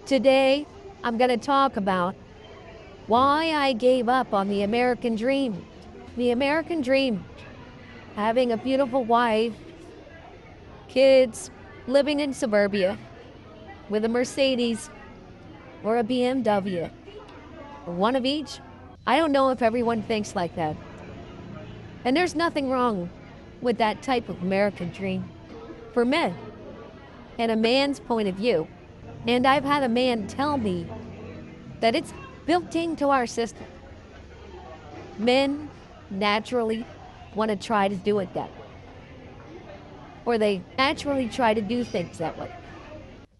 Today, I'm going to talk about why I gave up on the American dream. The American dream, having a beautiful wife, kids, living in suburbia with a Mercedes or a BMW, or one of each. I don't know if everyone thinks like that. And there's nothing wrong with that type of American dream for men and a man's point of view. And I've had a man tell me that it's built into our system. Men naturally want to try to do it that way. Or they naturally try to do things that way.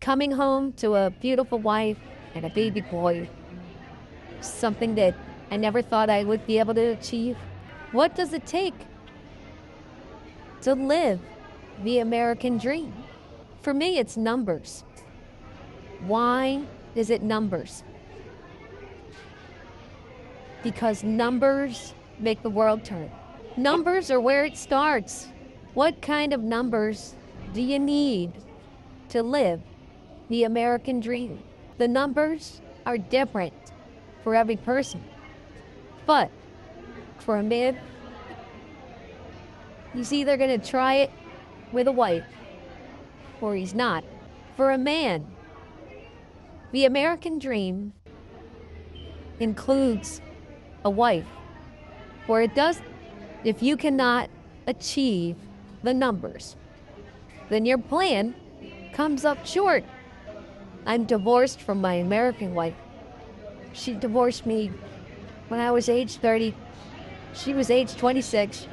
Coming home to a beautiful wife and a baby boy, something that I never thought I would be able to achieve. What does it take to live the American dream? For me, it's numbers. Why is it numbers? Because numbers make the world turn. Numbers are where it starts. What kind of numbers do you need to live the American dream? The numbers are different for every person. But for a man, he's either going to try it with a wife or he's not. For a man, the American dream includes a wife, or it does. If you cannot achieve the numbers, then your plan comes up short. I'm divorced from my American wife. She divorced me when I was age 30. She was age 26.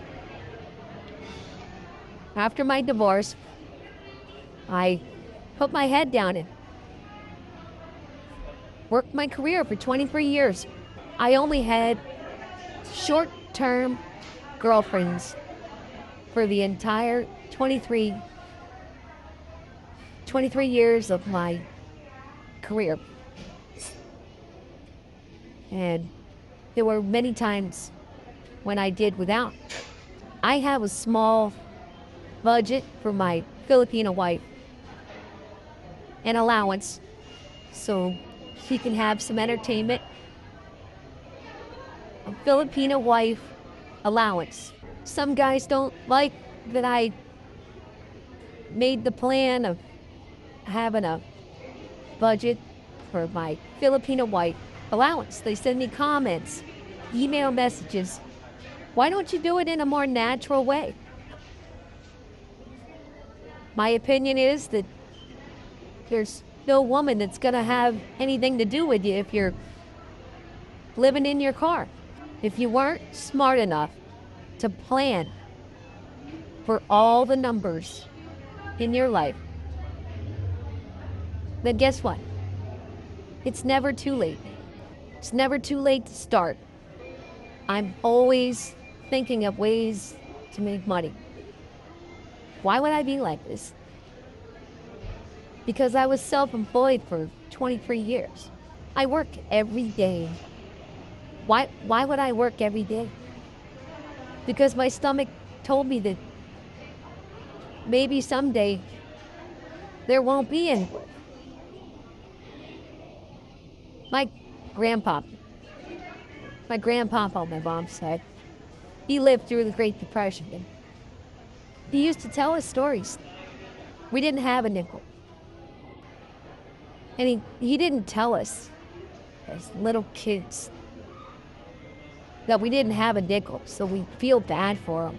After my divorce, I put my head down and worked my career for 23 years. I only had short-term girlfriends for the entire 23 years of my career. And there were many times when I did without. I have a small budget for my Filipino wife, an allowance, so she can have some entertainment. A Filipino wife allowance. Some guys don't like that I made the plan of having a budget for my Filipino wife allowance. They send me comments, email messages. Why don't you do it in a more natural way? My opinion is that there's no woman that's gonna have anything to do with you if you're living in your car. If you weren't smart enough to plan for all the numbers in your life, then guess what? It's never too late. It's never too late to start. I'm always thinking of ways to make money. Why would I be like this? Because I was self-employed for 23 years. I work every day. Why would I work every day? Because my stomach told me that maybe someday there won't be any work. My grandpa, on my mom's side, he lived through the Great Depression. And he used to tell us stories. We didn't have a nickel. And he didn't tell us as little kids that we didn't have a nickel, so we feel bad for him.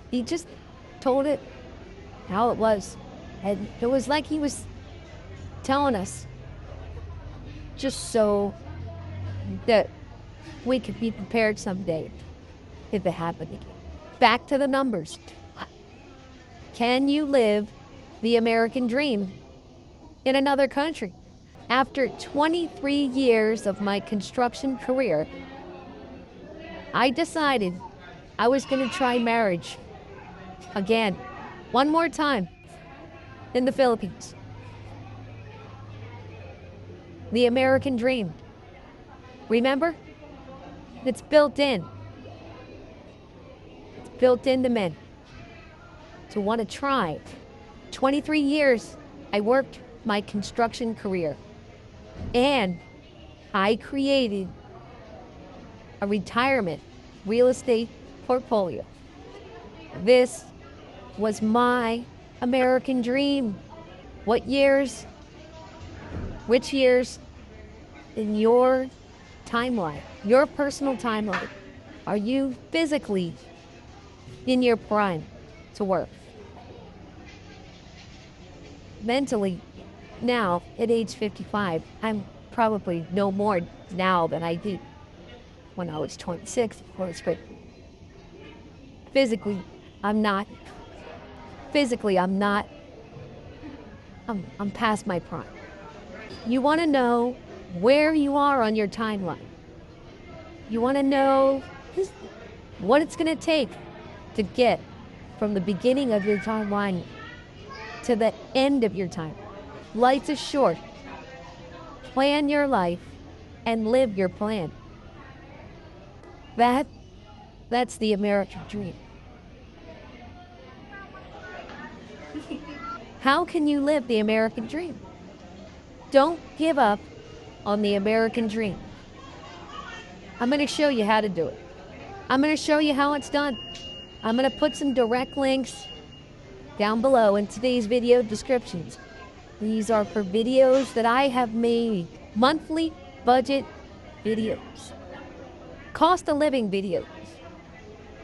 He just told it how it was. And it was like he was telling us just so that we could be prepared someday if it happened again. Back to the numbers. Can you live the American dream in another country? After 23 years of my construction career, I decided I was going to try marriage again, one more time, in the Philippines. The American dream. Remember? It's built in. It's built into men to want to try. 23 years I worked my construction career. And I created a retirement real estate portfolio. This was my American dream. What years, which years in your timeline, your personal timeline, are you physically in your prime to work? Mentally, now at age 55, I'm probably no more now than I did when I was 26, of course, but physically, I'm not. Physically, I'm not. I'm past my prime. You want to know where you are on your timeline. You want to know what it's going to take to get from the beginning of your timeline to the end of your time. Life is short. Plan your life and live your plan. That's the American dream. How can you live the American dream? Don't give up on the American dream. I'm going to show you how to do it. I'm going to show you how it's done. I'm going to put some direct links down below in today's video descriptions. These are for videos that I have made, monthly budget videos, cost of living videos,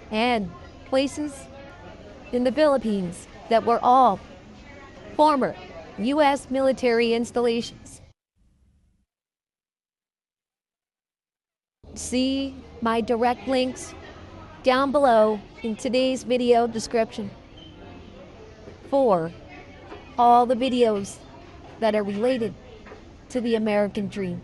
and places in the Philippines that were all former U.S. military installations. See my direct links down below in today's video description for all the videos that are related to the American dream.